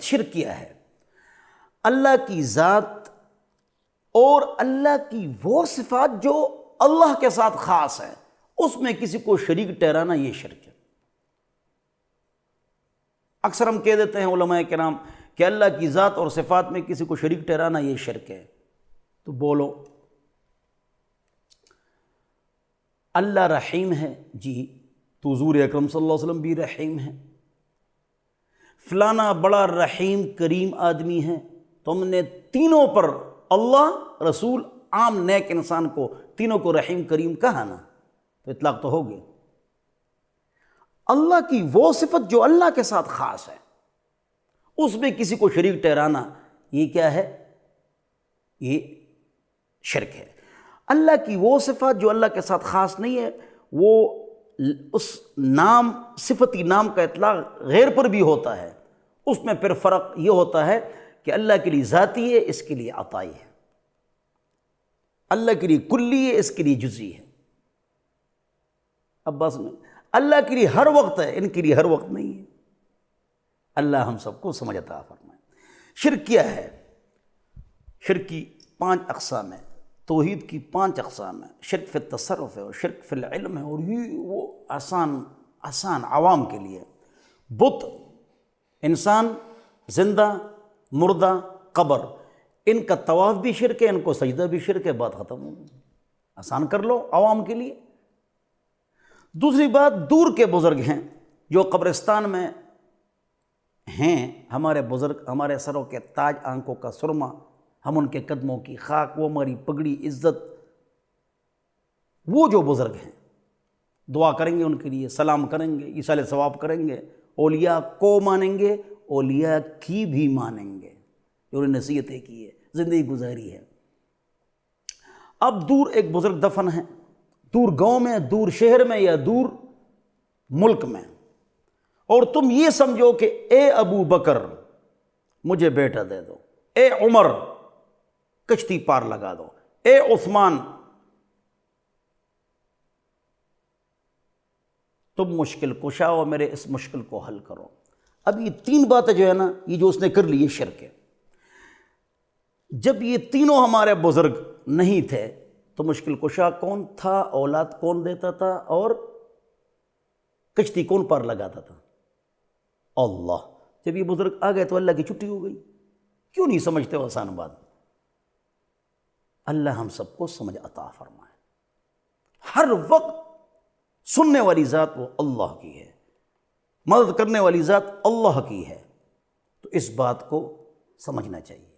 شرک کیا ہے؟ اللہ کی ذات اور اللہ کی وہ صفات جو اللہ کے ساتھ خاص ہے، اس میں کسی کو شریک ٹھہرانا، یہ شرک ہے۔ اکثر ہم کہہ دیتے ہیں علماء کرام کہ اللہ کی ذات اور صفات میں کسی کو شریک ٹھہرانا یہ شرک ہے۔ تو بولو، اللہ رحیم ہے، جی، تو حضور اکرم صلی اللہ علیہ وسلم بھی رحیم ہے۔ فلانا بڑا رحیم کریم آدمی ہے، تم نے تینوں پر، اللہ، رسول، عام نیک انسان کو، تینوں کو رحیم کریم کہا نا، تو اطلاق تو ہو گیا۔ اللہ کی وہ صفت جو اللہ کے ساتھ خاص ہے، اس میں کسی کو شریک ٹھہرانا، یہ کیا ہے؟ یہ شرک ہے۔ اللہ کی وہ صفات جو اللہ کے ساتھ خاص نہیں ہے، وہ اس نام، صفتی نام کا اطلاق غیر پر بھی ہوتا ہے۔ اس میں پھر فرق یہ ہوتا ہے کہ اللہ کے لیے ذاتی ہے، اس کے لیے عطائی ہے۔ اللہ کے لیے کلی ہے، اس کے لیے جزئی ہے۔ اب بس میں اللہ کے لیے ہر وقت ہے، ان کے لیے ہر وقت نہیں ہے۔ اللہ ہم سب کو سمجھ عطا فرمائے۔ شرک کیا ہے؟ شرک کی 5 اقسام ہیں، توحید کی 5 اقسام ہیں۔ شرک فی التصرف ہے، اور شرک فی العلم ہے، اور یہ وہ آسان عوام کے لیے۔ بت، انسان، زندہ، مردہ، قبر، ان کا طواف بھی شرک ہے، ان کو سجدہ بھی شرک ہے، بات ختم ہو گئی۔ آسان کر لو عوام کے لیے۔ دوسری بات، دور کے بزرگ ہیں جو قبرستان میں ہیں، ہمارے بزرگ، ہمارے سروں کے تاج، آنکھوں کا سرما، ہم ان کے قدموں کی خاک، وہ ہماری پگڑی، عزت، وہ جو بزرگ ہیں، دعا کریں گے ان کے لیے، سلام کریں گے، ایصال ثواب کریں گے، اولیاء کو مانیں گے، اولیاء کی بھی مانیں گے، جو انہوں نے نصیحتیں کی ہے، زندگی گزاری ہے۔ اب دور ایک بزرگ دفن ہے، دور گاؤں میں، دور شہر میں، یا دور ملک میں، اور تم یہ سمجھو کہ اے ابو بکر مجھے بیٹا دے دو، اے عمر کشتی پار لگا دو، اے عثمان تم مشکل کشا ہو، میرے اس مشکل کو حل کرو۔ اب یہ 3 باتیں جو ہے نا، یہ جو اس نے کر لی، یہ شرک ہے۔ جب یہ تینوں ہمارے بزرگ نہیں تھے تو مشکل کشا کون تھا، اولاد کون دیتا تھا، اور کشتی کون پار لگاتا تھا؟ اللہ۔ جب یہ بزرگ آ گئے تو اللہ کی چھٹی ہو گئی۔ کیوں نہیں سمجھتے ہو آسان بات؟ اللہ ہم سب کو سمجھ عطا فرمائے۔ ہر وقت سننے والی ذات وہ اللہ کی ہے، مدد کرنے والی ذات اللہ کی ہے، تو اس بات کو سمجھنا چاہیے۔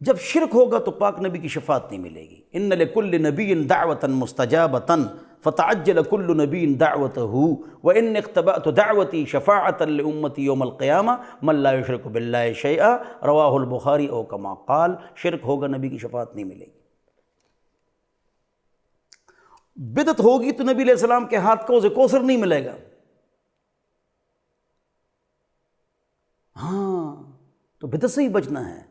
جب شرک ہوگا تو پاک نبی کی شفاعت نہیں ملے گی۔ ان لکل نبی دعوۃ مستجابۃ فتعجل کل نبی دعوتہ وان اختبأت دعوتی شفاعۃ لامتی یوم القیامہ من لا یشرک باللہ شیئا، رواہ البخاری او کما قال۔ شرک ہوگا، نبی کی شفاعت نہیں ملے گی۔ بدعت ہوگی تو نبی علیہ السلام کے ہاتھ کا حوض کوثر نہیں ملے گا۔ ہاں، تو بدعت سے ہی بچنا ہے۔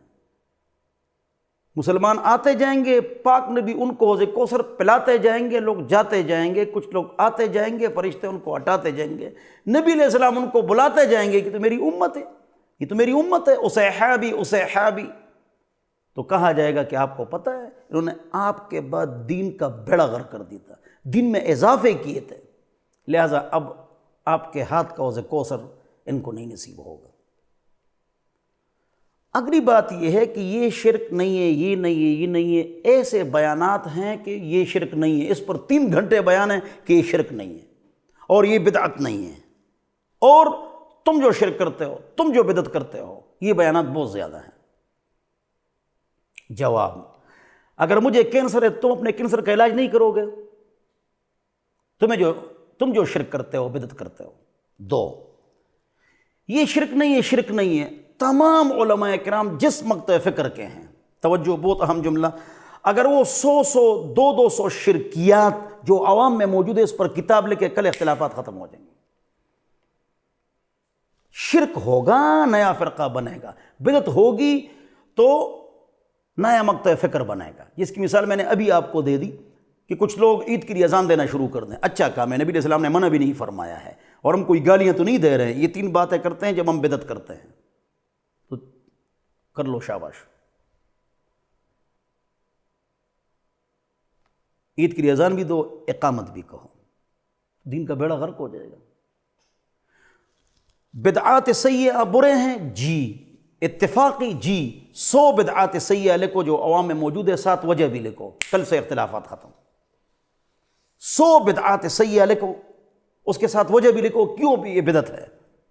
مسلمان آتے جائیں گے، پاک نبی ان کو حوض کوثر پلاتے جائیں گے، لوگ جاتے جائیں گے، کچھ لوگ آتے جائیں گے، فرشتے ان کو ہٹاتے جائیں گے، نبی علیہ السلام ان کو بلاتے جائیں گے کہ تو میری امت ہے، یہ تو میری امت ہے، اصحابی اصحابی۔ تو کہا جائے گا کہ آپ کو پتہ ہے انہوں نے آپ کے بعد دین کا بیڑا غرق کر دیا تھا، دین میں اضافے کیے تھے، لہٰذا اب آپ کے ہاتھ کا حوض کوثر ان کو نہیں نصیب ہوگا۔ اگلی بات یہ ہے کہ یہ شرک نہیں ہے، یہ نہیں ہے، یہ نہیں ہے۔ ایسے بیانات ہیں کہ یہ شرک نہیں ہے، اس پر 3 گھنٹے بیان ہے کہ یہ شرک نہیں ہے اور یہ بدعت نہیں ہے، اور تم جو شرک کرتے ہو، تم جو بدعت کرتے ہو، یہ بیانات بہت زیادہ ہیں۔ جواب، اگر مجھے کینسر ہے، تم اپنے کینسر کا علاج نہیں کرو گے، تم جو شرک کرتے ہو، بدعت کرتے ہو۔ 2، یہ شرک نہیں ہے، شرک نہیں ہے۔ تمام علماء کرام جس مقطع فکر کے ہیں، توجہ، بہت اہم جملہ، اگر وہ 100 200 شرکیات جو عوام میں موجود ہے اس پر کتاب لکھے، کل اختلافات ختم ہو جائیں گے۔ شرک ہوگا، نیا فرقہ بنے گا، بدعت ہوگی تو نیا مقطع فکر بنے گا، جس کی مثال میں نے ابھی آپ کو دے دی کہ کچھ لوگ عید کے لیے اذان دینا شروع کر دیں، اچھا کام ہے، نبی علیہ السلام نے منع بھی نہیں فرمایا ہے، اور ہم کوئی گالیاں تو نہیں دے رہے ہیں، یہ 3 باتیں کرتے ہیں جب ہم بدعت کرتے ہیں تو کر لو شاباش۔ عید کے لیے اذان بھی دو، اقامت بھی کہو، دین کا بیڑا غرق ہو جائے گا۔ بدعات سیئہ برے ہیں جی، اتفاقی جی، 100 بدعات سیئہ لکھو جو عوام میں موجود ہے، 7 وجہ بھی لکھو، کل سے اختلافات ختم۔ 100 بدعات سیئہ لکھو، اس کے ساتھ وجہ بھی لکھو کیوں بھی یہ بدعت ہے،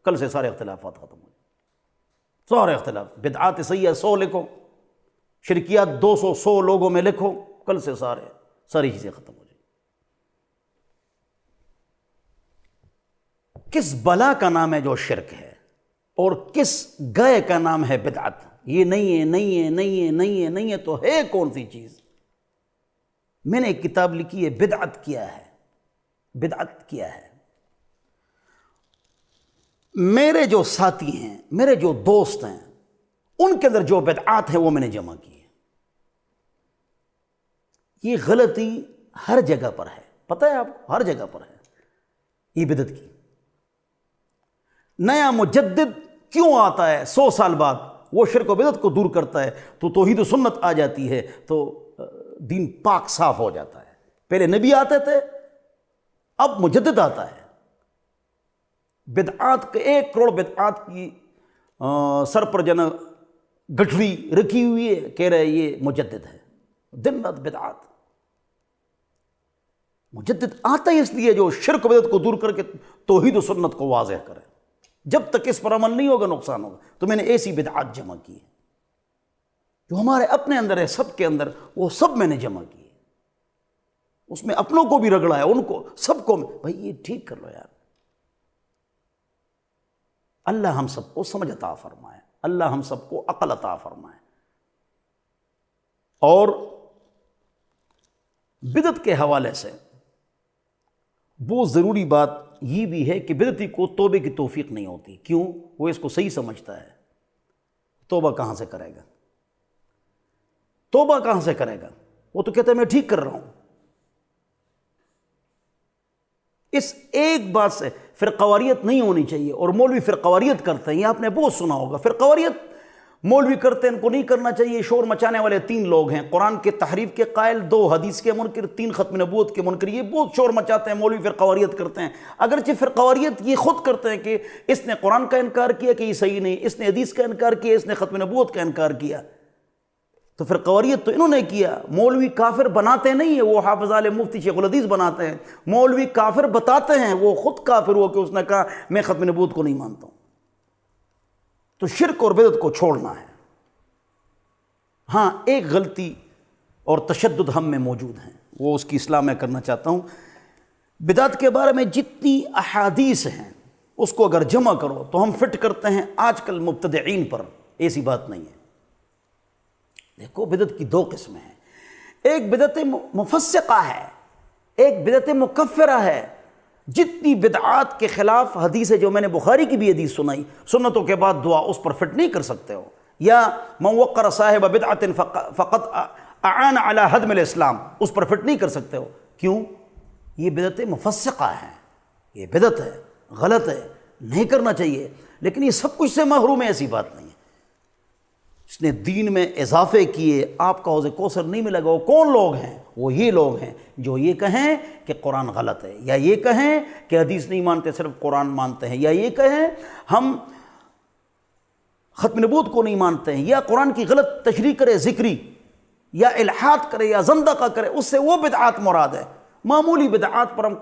کل سے سارے اختلافات ختم ہو جائیں، سارے اختلاف۔ بدعات سیئہ 100 لکھو، شرکیات 200 100 لوگوں میں لکھو، کل سے ساری چیزیں ختم ہو جائیں۔ کس بلا کا نام ہے جو شرک ہے، اور کس گئے کا نام ہے بدعت؟ یہ نہیں ہے، نہیں ہے، نہیں ہے، نہیں ہے، نہیں ہے، تو ہے کون سی چیز؟ میں نے ایک کتاب لکھی ہے، بدعت کیا ہے، بدعت کیا ہے۔ میرے جو ساتھی ہیں، میرے جو دوست ہیں، ان کے اندر جو بدعات ہیں وہ میں نے جمع کی ہے۔ یہ غلطی ہر جگہ پر ہے، پتہ ہے آپ کو، ہر جگہ پر ہے یہ بدعت کی۔ نیا مجدد کیوں آتا ہے 100 سال بعد؟ وہ شرک و بدعت کو دور کرتا ہے تو توحید و سنت آ جاتی ہے، تو دین پاک صاف ہو جاتا ہے۔ پہلے نبی آتے تھے، اب مجدد آتا ہے۔ بدعات کے 1 کروڑ بدعات کی سر پر جنا گٹھڑی رکھی ہوئی ہے، کہہ رہے یہ مجدد ہے، دن رات بدعات۔ مجدد آتا ہی اس لیے جو شرک و بدعت کو دور کر کے توحید و سنت کو واضح کرے۔ جب تک اس پر عمل نہیں ہوگا نقصان ہوگا۔ تو میں نے ایسی بدعات جمع کی ہے جو ہمارے اپنے اندر ہے، سب کے اندر، وہ سب میں نے جمع کی ہے۔ اس میں اپنوں کو بھی رگڑا ہے، ان کو، سب کو، بھائی یہ ٹھیک کر لو یار۔ اللہ ہم سب کو سمجھ عطا فرمائے، اللہ ہم سب کو عقل عطا فرمائے۔ اور بدعت کے حوالے سے بہت ضروری بات یہ بھی ہے کہ بدعتی کو توبے کی توفیق نہیں ہوتی۔ کیوں؟ وہ اس کو صحیح سمجھتا ہے، توبہ کہاں سے کرے گا؟ توبہ کہاں سے کرے گا؟ وہ تو کہتا ہے میں ٹھیک کر رہا ہوں۔ اس ایک بات سے فرقواریت نہیں ہونی چاہیے، اور مولوی فرقواریت کرتے ہیں، یہ آپ نے بہت سنا ہوگا۔ فرقواریت مولوی کرتے ہیں، ان کو نہیں کرنا چاہیے۔ شور مچانے والے 3 لوگ ہیں، قرآن کے تحریف کے قائل، 2 حدیث کے منکر، 3 ختم نبوت کے منکر۔ یہ بہت شور مچاتے ہیں، مولوی فرقواریت کرتے ہیں۔ اگرچہ فرقواریت یہ خود کرتے ہیں کہ اس نے قرآن کا انکار کیا کہ یہ صحیح نہیں، اس نے حدیث کا انکار کیا، اس نے ختم نبوت کا انکار کیا، تو فرقواریت تو انہوں نے کیا۔ مولوی کافر بناتے نہیں ہیں، وہ حافظ عالم مفتی شیخ الحدیث بناتے ہیں۔ مولوی کافر بتاتے ہیں، وہ خود کافر ہوا کہ اس نے کہا میں ختم نبوت کو نہیں مانتا ہوں۔ تو شرک اور بدعت کو چھوڑنا ہے۔ ہاں ایک غلطی اور تشدد ہم میں موجود ہیں، وہ اس کی اصلاح میں کرنا چاہتا ہوں۔ بدعت کے بارے میں جتنی احادیث ہیں اس کو اگر جمع کرو تو ہم فٹ کرتے ہیں آج کل مبتدعین پر۔ ایسی بات نہیں ہے۔ دیکھو بدعت کی 2 قسمیں ہیں، ایک بدعت مفسقہ ہے، ایک بدعت مکفرہ ہے۔ جتنی بدعات کے خلاف حدیث ہے، جو میں نے بخاری کی بھی حدیث سنائی، سنتوں کے بعد دعا، اس پر فٹ نہیں کر سکتے ہو۔ یا من وقر صاحب بدعت فقط اعان علی ہدم الاسلام، اس پر فٹ نہیں کر سکتے ہو۔ کیوں؟ یہ بدعت مفسقہ ہے، یہ بدعت ہے، غلط ہے، نہیں کرنا چاہیے، لیکن یہ سب کچھ سے محروم ہے، ایسی بات نہیں ہے۔ اس نے دین میں اضافے کیے، آپ کا حوض کوثر نہیں ملے گا۔ وہ کون لوگ ہیں؟ وہ یہ لوگ ہیں جو یہ کہیں کہ قرآن غلط ہے، یا یہ کہیں کہ حدیث نہیں مانتے، صرف قرآن مانتے ہیں، یا یہ کہیں ہم ختم نبوت کو نہیں مانتے ہیں، یا قرآن کی غلط تشریح کرے ذکری، یا الحاد کرے، یا زندقہ کرے، اس سے وہ بدعات مراد ہے۔ معمولی بدعات پر ہم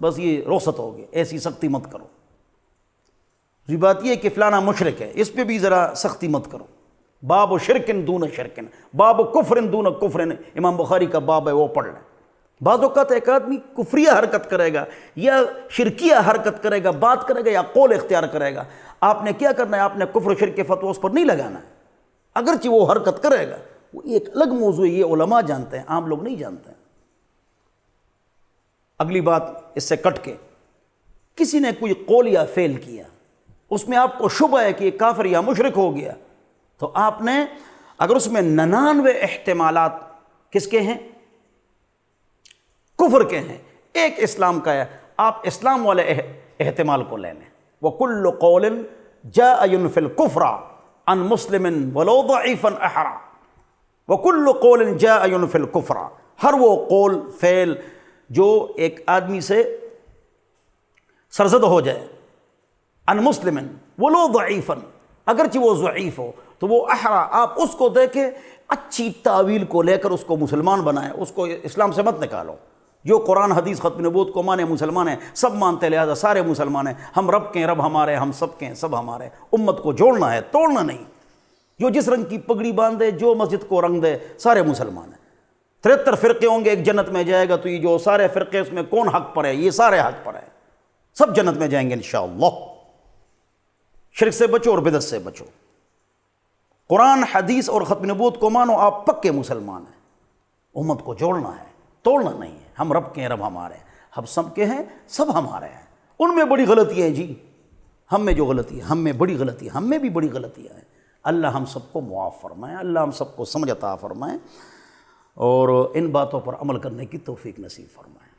بس یہ رخصت ہو گئے، ایسی سختی مت کرو۔ یہ بات یہ ہے کہ فلانا مشرک ہے، اس پہ بھی ذرا سختی مت کرو۔ باب شرکن دون شرکن، باب کفرن دون کفرن، امام بخاری کا باب ہے، وہ پڑھ لیں۔ بعض اوقات ایک آدمی کفریہ حرکت کرے گا، یا شرکیہ حرکت کرے گا، بات کرے گا، یا قول اختیار کرے گا، آپ نے کیا کرنا ہے؟ آپ نے کفر و شرک کے فتویٰ اس پر نہیں لگانا ہے۔ اگرچہ وہ حرکت کرے گا، وہ ایک الگ موضوع ہے، یہ علماء جانتے ہیں، عام لوگ نہیں جانتے ہیں۔ اگلی بات اس سے کٹ کے، کسی نے کوئی قول یا فعل کیا، اس میں آپ کو شبہ ہے کہ یہ کافر یا مشرک ہو گیا، تو آپ نے اگر اس میں 99 احتمالات کس کے ہیں؟ کفر کے ہیں، ایک اسلام کا ہے۔ آپ اسلام والے احتمال کو لے لیں، وَكُلُّ قَوْلٍ جَاءَ يُنْفِي الْكُفْرَ عَنْ مُسْلِمٍ وَلَوْ ضَعِيفًا أَحْرَى وَكُلُّ قَوْلٍ جَاءَ يُنْفِي الْكُفْرَ، ہر وہ قول فعل جو ایک آدمی سے سرزد ہو جائے، عن مسلمن ولو ضعیفاً، اگرچہ وہ ضعیف ہو تو وہ احرا، آپ اس کو دیکھیں اچھی تعویل کو لے کر اس کو مسلمان بنائیں، اس کو اسلام سے مت نکالو۔ جو قرآن حدیث ختم نبوت کو مانے مسلمان ہیں، سب مانتے، لہذا سارے مسلمان ہیں، ہم رب کے ہیں، رب ہمارے، ہم سب کے ہیں، سب ہمارے۔ امت کو جوڑنا ہے، توڑنا نہیں۔ جو جس رنگ کی پگڑی باندھے، جو مسجد کو رنگ دے، سارے مسلمان ہیں۔ 73 فرقے ہوں گے، ایک جنت میں جائے گا، تو یہ جو سارے فرقے اس میں کون حق پر ہے؟ یہ سارے حق پر ہے، سب جنت میں جائیں گے انشاءاللہ۔ شرک سے بچو اور بدعت سے بچو، قرآن حدیث اور ختم نبوت کو مانو، آپ پکے مسلمان ہیں۔ امت کو جوڑنا ہے، توڑنا نہیں ہے۔ ہم رب کے ہیں، رب ہمارے ہیں، ہم سب کے ہیں، سب ہمارے ہیں۔ ان میں بڑی غلطیاں ہیں جی، ہم میں جو غلطی ہے، ہم میں بڑی غلطی ہے، ہم میں بھی بڑی غلطیاں ہیں۔ اللہ ہم سب کو معاف فرمائے، اللہ ہم سب کو سمجھ عطا فرمائے، اور ان باتوں پر عمل کرنے کی توفیق نصیب فرمائے۔